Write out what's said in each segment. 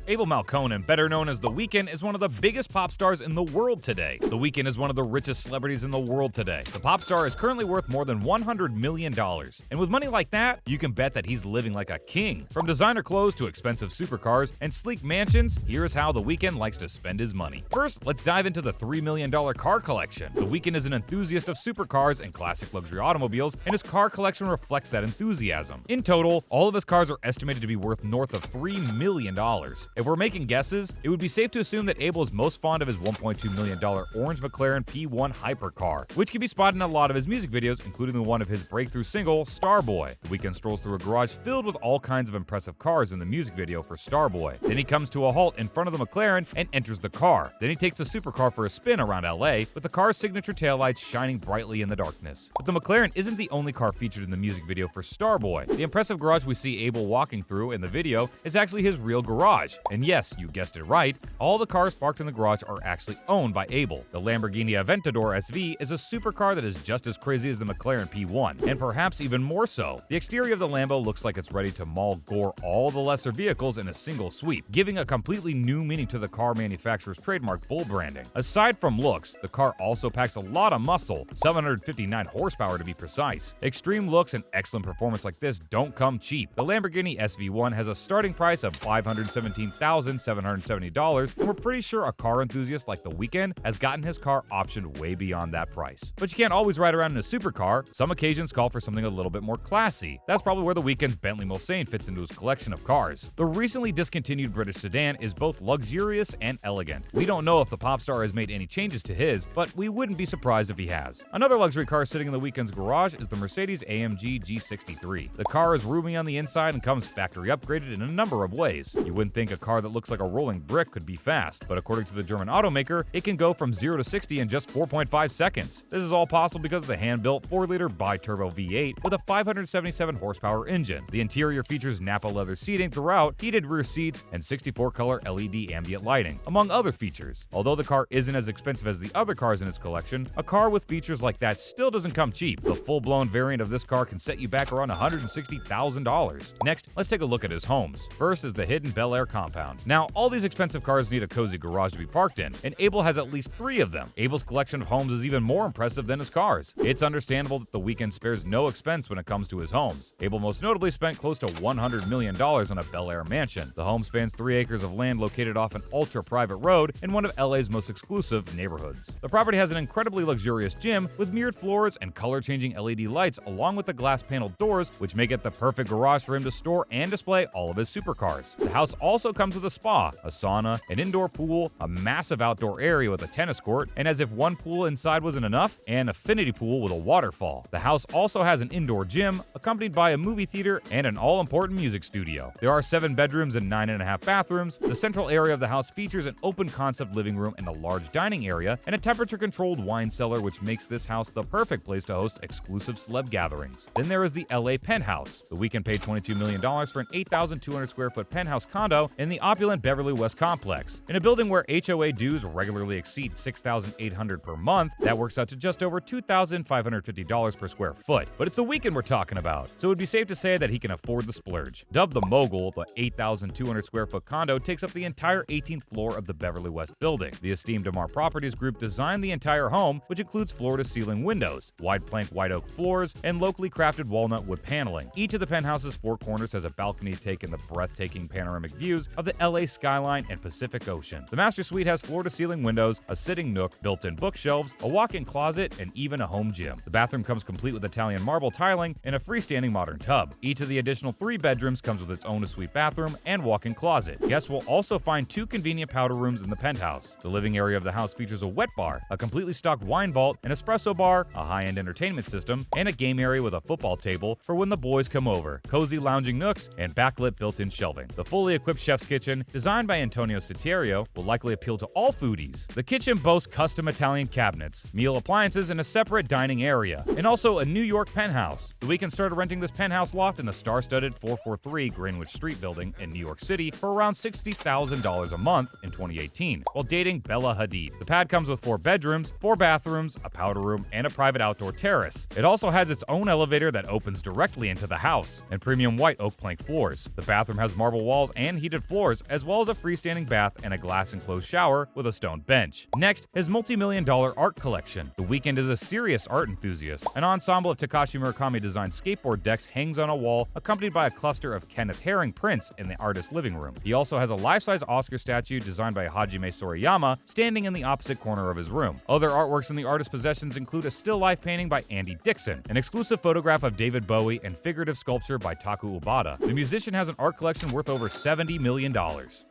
Abel Makkonen, better known as The Weeknd, is one of the biggest pop stars in the world today. The Weeknd is one of the richest celebrities in the world today. The pop star is currently worth more than $100 million. And with money like that, you can bet that he's living like a king. From designer clothes to expensive supercars and sleek mansions, here's how The Weeknd likes to spend his money. First, let's dive into the $3 million car collection. The Weeknd is an enthusiast of supercars and classic luxury automobiles, and his car collection reflects that enthusiasm. In total, all of his cars are estimated to be worth north of $3 million. If we're making guesses, it would be safe to assume that Abel is most fond of his $1.2 million orange McLaren P1 hypercar, which can be spotted in a lot of his music videos, including the one of his breakthrough single, Starboy. The Weeknd strolls through a garage filled with all kinds of impressive cars in the music video for Starboy. Then he comes to a halt in front of the McLaren and enters the car. Then he takes the supercar for a spin around LA, with the car's signature taillights shining brightly in the darkness. But the McLaren isn't the only car featured in the music video for Starboy. The impressive garage we see Abel walking through in the video is actually his real garage. And yes, you guessed it right, all the cars parked in the garage are actually owned by Abel. The Lamborghini Aventador SV is a supercar that is just as crazy as the McLaren P1, and perhaps even more so. The exterior of the Lambo looks like it's ready to maul gore all the lesser vehicles in a single sweep, giving a completely new meaning to the car manufacturer's trademark bull branding. Aside from looks, the car also packs a lot of muscle, 759 horsepower to be precise. Extreme looks and excellent performance like this don't come cheap. The Lamborghini SV1 has a starting price of $517,770, and we're pretty sure a car enthusiast like The Weeknd has gotten his car optioned way beyond that price. But you can't always ride around in a supercar. Some occasions call for something a little bit more classy. That's probably where The Weeknd's Bentley Mulsanne fits into his collection of cars. The recently discontinued British sedan is both luxurious and elegant. We don't know if the pop star has made any changes to his, but we wouldn't be surprised if he has. Another luxury car sitting in The Weeknd's garage is the Mercedes-AMG G63. The car is roomy on the inside and comes factory upgraded in a number of ways. You wouldn't think a car that looks like a rolling brick could be fast, but according to the German automaker, it can go from 0 to 60 in just 4.5 seconds. This is all possible because of the hand-built 4-liter bi-turbo V8 with a 577 horsepower engine. The interior features Napa leather seating throughout, heated rear seats, and 64-color LED ambient lighting, among other features. Although the car isn't as expensive as the other cars in his collection, a car with features like that still doesn't come cheap. The full-blown variant of this car can set you back around $160,000. Next, let's take a look at his homes. First is the hidden Bel Air compound. Now, all these expensive cars need a cozy garage to be parked in, and Abel has at least 3 of them. Abel's collection of homes is even more impressive than his cars. It's understandable that The Weeknd spares no expense when it comes to his homes. Abel most notably spent close to $100 million on a Bel Air mansion. The home spans 3 acres of land located off an ultra-private road in one of LA's most exclusive neighborhoods. The property has an incredibly luxurious gym with mirrored floors and color-changing LED lights, along with the glass-paneled doors, which make it the perfect garage for him to store and display all of his supercars. The house also comes with a spa, a sauna, an indoor pool, a massive outdoor area with a tennis court, and as if one pool inside wasn't enough, an infinity pool with a waterfall. The house also has an indoor gym, accompanied by a movie theater and an all-important music studio. There are 7 bedrooms and 9.5 bathrooms. The central area of the house features an open-concept living room and a large dining area, and a temperature-controlled wine cellar, which makes this house the perfect place to host exclusive celeb gatherings. Then there is the LA penthouse. The Weeknd paid $22 million for an 8,200 square foot penthouse condo in the opulent Beverly West complex. In a building where HOA dues regularly exceed $6,800 per month, that works out to just over $2,550 per square foot. But it's The Weeknd we're talking about, so it would be safe to say that he can afford the splurge. Dubbed the Mogul, the 8,200 square foot condo takes up the entire 18th floor of the Beverly West building. The esteemed DeMar Properties Group designed the entire home, which includes floor-to-ceiling windows, wide plank white oak floors, and locally crafted walnut wood paneling. Each of the penthouse's 4 corners has a balcony to take in the breathtaking panoramic views of the LA skyline and Pacific Ocean. The master suite has floor-to-ceiling windows, a sitting nook, built-in bookshelves, a walk-in closet, and even a home gym. The bathroom comes complete with Italian marble tiling and a freestanding modern tub. Each of the additional 3 bedrooms comes with its own suite bathroom and walk-in closet. Guests will also find 2 convenient powder rooms in the penthouse. The living area of the house features a wet bar, a completely stocked wine vault, an espresso bar, a high-end entertainment system, and a game area with a football table for when the boys come over, cozy lounging nooks, and backlit built-in shelving. The fully equipped chef's kitchen, designed by Antonio Soterio, will likely appeal to all foodies. The kitchen boasts custom Italian cabinets, meal appliances, and a separate dining area, and also a New York penthouse. The Weeknd started renting this penthouse loft in the star-studded 443 Greenwich Street building in New York City for around $60,000 a month in 2018, while dating Bella Hadid. The pad comes with 4 bedrooms, 4 bathrooms, a powder room, and a private outdoor terrace. It also has its own elevator that opens directly into the house, and premium white oak plank floors. The bathroom has marble walls and heated floors, as well as a freestanding bath and a glass-enclosed shower with a stone bench. Next, his multi-million-dollar art collection. The Weeknd is a serious art enthusiast. An ensemble of Takashi Murakami-designed skateboard decks hangs on a wall, accompanied by a cluster of Kenneth Haring prints in the artist's living room. He also has a life-size Oscar statue designed by Hajime Sorayama standing in the opposite corner of his room. Other artworks in the artist's possessions include a still life painting by Andy Dixon, an exclusive photograph of David Bowie, and figurative sculpture by Taku Ubada. The musician has an art collection worth over $70 million.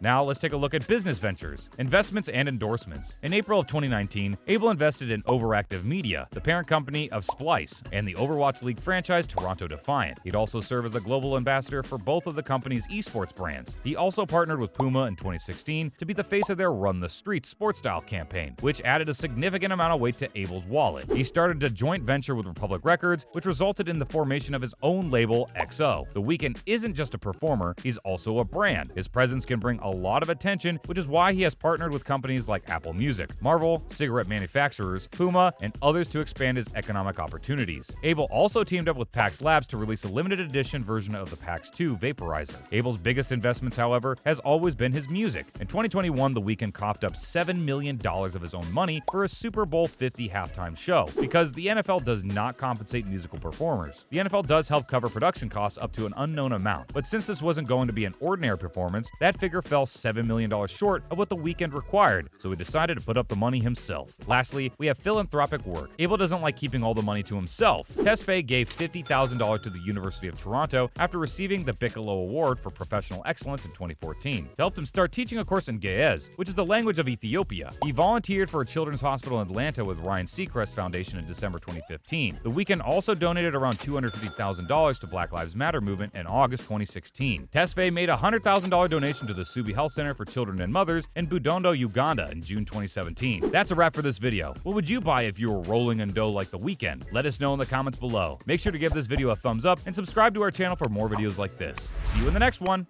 Now let's take a look at business ventures, investments, and endorsements. In April of 2019, Abel invested in Overactive Media, the parent company of Splice, and the Overwatch League franchise Toronto Defiant. He'd also serve as a global ambassador for both of the company's esports brands. He also partnered with Puma in 2016 to be the face of their Run the Streets sports-style campaign, which added a significant amount of weight to Abel's wallet. He started a joint venture with Republic Records, which resulted in the formation of his own label, XO. The Weeknd isn't just a performer, he's also a brand. His presence can bring a lot of attention, which is why he has partnered with companies like Apple Music, Marvel, cigarette manufacturers, Puma, and others to expand his economic opportunities. Abel also teamed up with PAX Labs to release a limited edition version of the PAX 2 vaporizer. Abel's biggest investments, however, has always been his music. In 2021, The Weeknd coughed up $7 million of his own money for a Super Bowl 50 halftime show, because the NFL does not compensate musical performers. The NFL does help cover production costs up to an unknown amount, but since this wasn't going to be an ordinary performance, that figure fell $7 million short of what The Weeknd required, so he decided to put up the money himself. Lastly, we have philanthropic work. Abel doesn't like keeping all the money to himself. Tesfaye gave $50,000 to the University of Toronto after receiving the Bigelow Award for Professional Excellence in 2014. To help him start teaching a course in Ge'ez, which is the language of Ethiopia. He volunteered for a children's hospital in Atlanta with Ryan Seacrest Foundation in December 2015. The Weeknd also donated around $250,000 to Black Lives Matter movement in August 2016. Tesfaye made a $100,000 donation to the Subi Health Center for Children and Mothers in Budondo, Uganda in June 2017. That's a wrap for this video. What would you buy if you were rolling in dough like The Weeknd? Let us know in the comments below. Make sure to give this video a thumbs up and subscribe to our channel for more videos like this. See you in the next one.